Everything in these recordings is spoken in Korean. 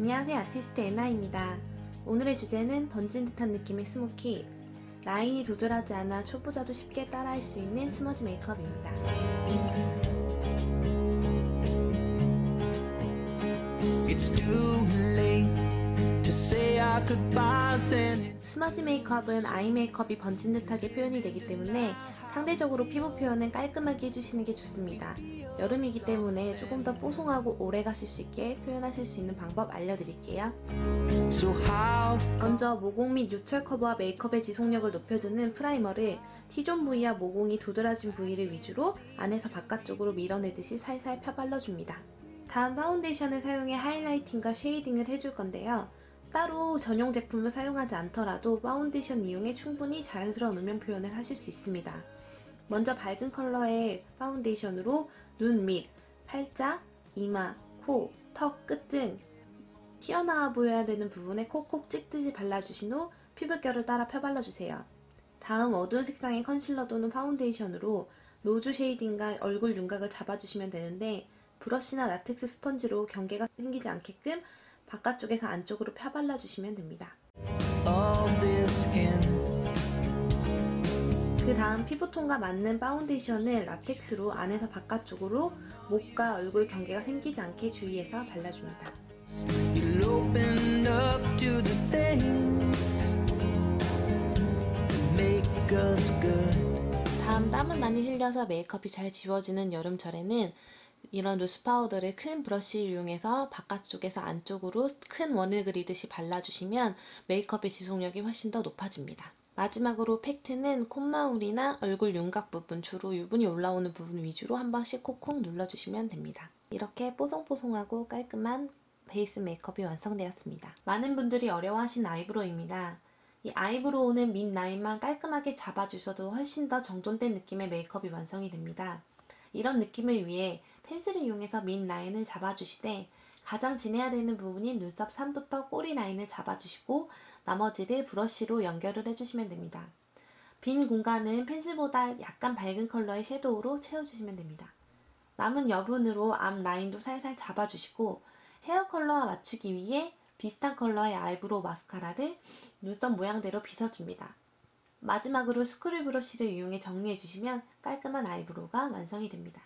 안녕하세요, 아티스트 에나입니다. 오늘의 주제는 번진 듯한 느낌의 스모키, 라인이 도드라지 않아 초보자도 쉽게 따라할 수 있는 스머지 메이크업입니다. 스머지 메이크업은 아이 메이크업이 번진 듯하게 표현이 되기 때문에 상대적으로 피부 표현은 깔끔하게 해주시는 게 좋습니다. 여름이기 때문에 조금 더 뽀송하고 오래 가실 수 있게 표현하실 수 있는 방법 알려드릴게요. 먼저 모공 및 요철 커버와 메이크업의 지속력을 높여주는 프라이머를 T존 부위와 모공이 도드라진 부위를 위주로 안에서 바깥쪽으로 밀어내듯이 살살 펴발라줍니다. 다음 파운데이션을 사용해 하이라이팅과 쉐이딩을 해줄 건데요. 따로 전용 제품을 사용하지 않더라도 파운데이션 이용해 충분히 자연스러운 음영 표현을 하실 수 있습니다. 먼저 밝은 컬러의 파운데이션으로 눈 밑, 팔자, 이마, 코, 턱 끝 등 튀어나와 보여야 되는 부분에 콕콕 찍듯이 발라주신 후 피부결을 따라 펴발라주세요. 다음 어두운 색상의 컨실러 또는 파운데이션으로 노즈 쉐이딩과 얼굴 윤곽을 잡아주시면 되는데 브러쉬나 라텍스 스펀지로 경계가 생기지 않게끔 바깥쪽에서 안쪽으로 펴발라주시면 됩니다. 그 다음 피부톤과 맞는 파운데이션을 라텍스로 안에서 바깥쪽으로 목과 얼굴 경계가 생기지 않게 주의해서 발라줍니다. 다음 땀을 많이 흘려서 메이크업이 잘 지워지는 여름철에는 이런 루스 파우더를 큰 브러쉬를 이용해서 바깥쪽에서 안쪽으로 큰 원을 그리듯이 발라주시면 메이크업의 지속력이 훨씬 더 높아집니다. 마지막으로 팩트는 콧망울이나 얼굴 윤곽 부분, 주로 유분이 올라오는 부분 위주로 한 번씩 콕콕 눌러주시면 됩니다. 이렇게 뽀송뽀송하고 깔끔한 베이스 메이크업이 완성되었습니다. 많은 분들이 어려워하시는 아이브로우입니다. 이 아이브로우는 밑 라인만 깔끔하게 잡아주셔도 훨씬 더 정돈된 느낌의 메이크업이 완성이 됩니다. 이런 느낌을 위해 펜슬을 이용해서 밑 라인을 잡아주시되 가장 진해야 되는 부분인 눈썹 3부터 꼬리 라인을 잡아주시고 나머지를 브러쉬로 연결을 해주시면 됩니다. 빈 공간은 펜슬보다 약간 밝은 컬러의 섀도우로 채워주시면 됩니다. 남은 여분으로 앞 라인도 살살 잡아주시고 헤어 컬러와 맞추기 위해 비슷한 컬러의 아이브로우 마스카라를 눈썹 모양대로 빗어줍니다. 마지막으로 스크류 브러쉬를 이용해 정리해주시면 깔끔한 아이브로우가 완성이 됩니다.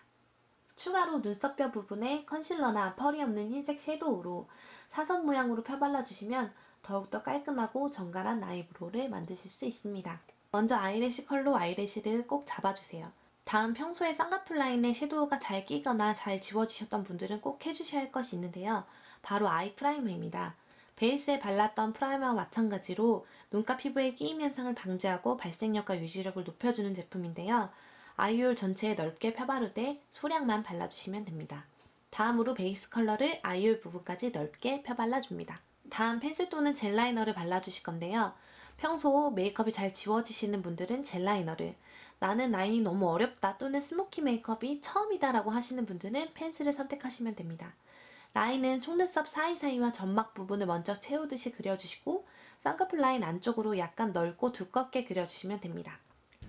추가로 눈썹뼈 부분에 컨실러나 펄이 없는 흰색 섀도우로 사선 모양으로 펴발라주시면 더욱더 깔끔하고 정갈한 아이브로우를 만드실 수 있습니다. 먼저 아이래쉬 컬러 아이래쉬를 꼭 잡아주세요. 다음 평소에 쌍꺼풀 라인에 섀도우가 잘 끼거나 잘 지워지셨던 분들은 꼭 해주셔야 할 것이 있는데요. 바로 아이 프라이머입니다. 베이스에 발랐던 프라이머와 마찬가지로 눈가 피부의 끼임 현상을 방지하고 발색력과 유지력을 높여주는 제품인데요. 아이홀 전체에 넓게 펴바르되 소량만 발라주시면 됩니다. 다음으로 베이스 컬러를 아이홀 부분까지 넓게 펴발라줍니다. 다음 펜슬 또는 젤 라이너를 발라주실 건데요. 평소 메이크업이 잘 지워지시는 분들은 젤 라이너를, 나는 라인이 너무 어렵다 또는 스모키 메이크업이 처음이다 라고 하시는 분들은 펜슬을 선택하시면 됩니다. 라인은 속눈썹 사이사이와 점막 부분을 먼저 채우듯이 그려주시고 쌍꺼풀 라인 안쪽으로 약간 넓고 두껍게 그려주시면 됩니다.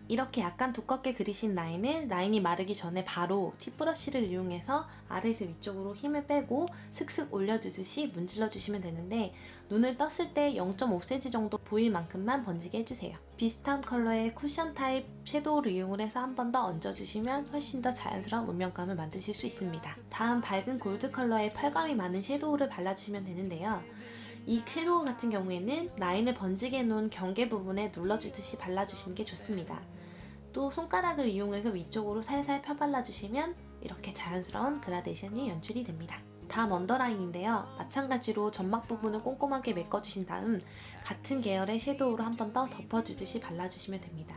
이렇게 약간 두껍게 그리신 라인이 마르기 전에 바로 팁브러쉬를 이용해서 아래에서 위쪽으로 힘을 빼고 슥슥 올려주듯이 문질러주시면 되는데 눈을 떴을 때 0.5cm 정도 보일 만큼만 번지게 해주세요. 비슷한 컬러의 쿠션 타입 섀도우를 이용을 해서 한 번 더 얹어주시면 훨씬 더 자연스러운 음영감을 만드실 수 있습니다. 다음 밝은 골드 컬러의 펄감이 많은 섀도우를 발라주시면 되는데요. 이 섀도우 같은 경우에는 라인을 번지게 해놓은 경계 부분에 눌러주듯이 발라주시는 게 좋습니다. 또 손가락을 이용해서 위쪽으로 살살 펴발라주시면 이렇게 자연스러운 그라데이션이 연출이 됩니다. 다음 언더라인인데요. 마찬가지로 점막 부분을 꼼꼼하게 메꿔주신 다음 같은 계열의 섀도우로 한 번 더 덮어주듯이 발라주시면 됩니다.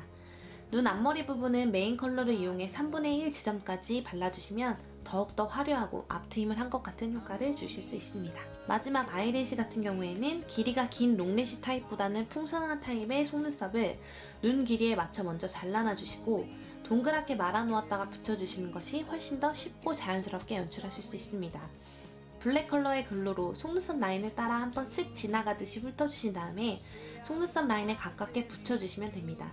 눈 앞머리 부분은 메인 컬러를 이용해 3분의 1 지점까지 발라주시면 더욱더 화려하고 앞트임을 한 것 같은 효과를 주실 수 있습니다. 마지막 아이래쉬 같은 경우에는 길이가 긴 롱래쉬 타입보다는 풍성한 타입의 속눈썹을 눈 길이에 맞춰 먼저 잘라놔주시고 동그랗게 말아놓았다가 붙여주시는 것이 훨씬 더 쉽고 자연스럽게 연출하실 수 있습니다. 블랙 컬러의 글로로 속눈썹 라인을 따라 한번 쓱 지나가듯이 훑어주신 다음에 속눈썹 라인에 가깝게 붙여주시면 됩니다.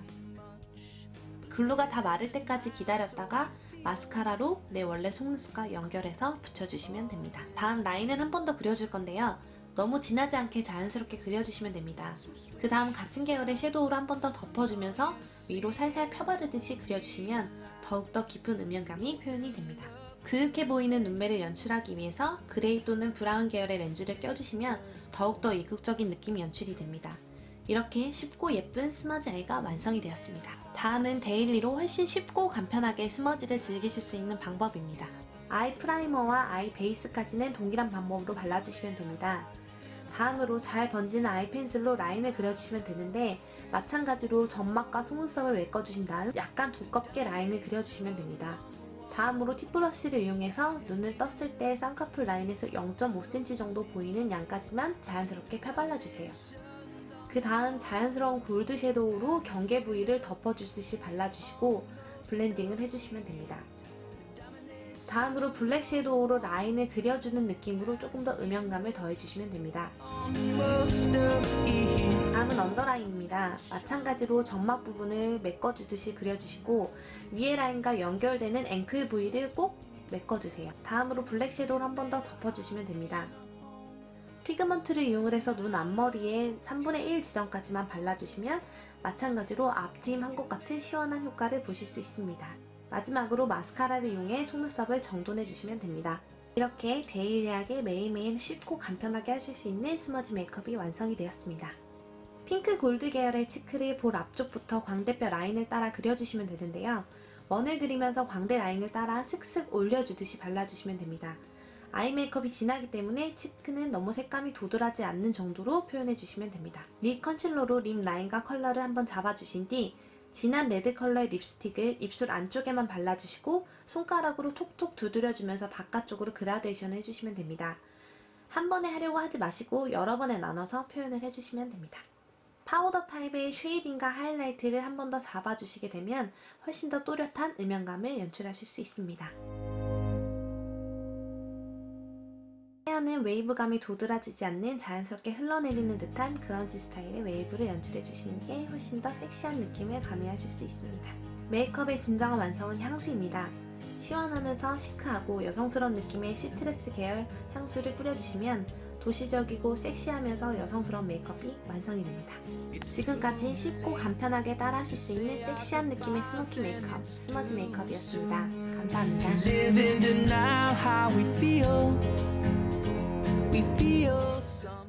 글루가 다 마를 때까지 기다렸다가 마스카라로 내 원래 속눈썹과 연결해서 붙여주시면 됩니다. 다음 라인을 한 번 더 그려줄 건데요. 너무 진하지 않게 자연스럽게 그려주시면 됩니다. 그 다음 같은 계열의 섀도우로 한 번 더 덮어주면서 위로 살살 펴바르듯이 그려주시면 더욱더 깊은 음영감이 표현이 됩니다. 그윽해 보이는 눈매를 연출하기 위해서 그레이 또는 브라운 계열의 렌즈를 껴주시면 더욱더 이국적인 느낌이 연출이 됩니다. 이렇게 쉽고 예쁜 스머지 아이가 완성이 되었습니다. 다음은 데일리로 훨씬 쉽고 간편하게 스머지를 즐기실 수 있는 방법입니다. 아이 프라이머와 아이 베이스까지는 동일한 방법으로 발라주시면 됩니다. 다음으로 잘 번지는 아이 펜슬로 라인을 그려주시면 되는데 마찬가지로 점막과 속눈썹을 메꿔주신 다음 약간 두껍게 라인을 그려주시면 됩니다. 다음으로 팁브러쉬를 이용해서 눈을 떴을 때 쌍꺼풀 라인에서 0.5cm 정도 보이는 양까지만 자연스럽게 펴발라주세요. 그 다음 자연스러운 골드 섀도우로 경계 부위를 덮어주듯이 발라주시고 블렌딩을 해주시면 됩니다. 다음으로 블랙 섀도우로 라인을 그려주는 느낌으로 조금 더 음영감을 더해주시면 됩니다. 다음은 언더라인입니다. 마찬가지로 점막 부분을 메꿔주듯이 그려주시고 위에 라인과 연결되는 앵클 부위를 꼭 메꿔주세요. 다음으로 블랙 섀도우를 한 번 더 덮어주시면 됩니다. 피그먼트를 이용해서 눈 앞머리에 3분의 1 지점까지만 발라주시면 마찬가지로 앞트임 한 것 같은 시원한 효과를 보실 수 있습니다. 마지막으로 마스카라를 이용해 속눈썹을 정돈해주시면 됩니다. 이렇게 데일리하게 매일매일 쉽고 간편하게 하실 수 있는 스머지 메이크업이 완성이 되었습니다. 핑크 골드 계열의 치크를 볼 앞쪽부터 광대뼈 라인을 따라 그려주시면 되는데요. 원을 그리면서 광대 라인을 따라 슥슥 올려주듯이 발라주시면 됩니다. 아이 메이크업이 진하기 때문에 치크는 너무 색감이 도드라지 않는 정도로 표현해주시면 됩니다. 립 컨실러로 립 라인과 컬러를 한번 잡아주신 뒤 진한 레드 컬러의 립스틱을 입술 안쪽에만 발라주시고 손가락으로 톡톡 두드려주면서 바깥쪽으로 그라데이션을 해주시면 됩니다. 한 번에 하려고 하지 마시고 여러 번에 나눠서 표현을 해주시면 됩니다. 파우더 타입의 쉐이딩과 하이라이트를 한 번 더 잡아주시게 되면 훨씬 더 또렷한 음영감을 연출하실 수 있습니다. 헤어는 웨이브감이 도드라지지 않는 자연스럽게 흘러내리는 듯한 그런지 스타일의 웨이브를 연출해주시는 게 훨씬 더 섹시한 느낌을 가미하실 수 있습니다. 메이크업의 진정한 완성은 향수입니다. 시원하면서 시크하고 여성스러운 느낌의 시트러스 계열 향수를 뿌려주시면 도시적이고 섹시하면서 여성스러운 메이크업이 완성이 됩니다. 지금까지 쉽고 간편하게 따라하실 수 있는 섹시한 느낌의 스모키 메이크업, 스머지 메이크업이었습니다. 감사합니다. We feel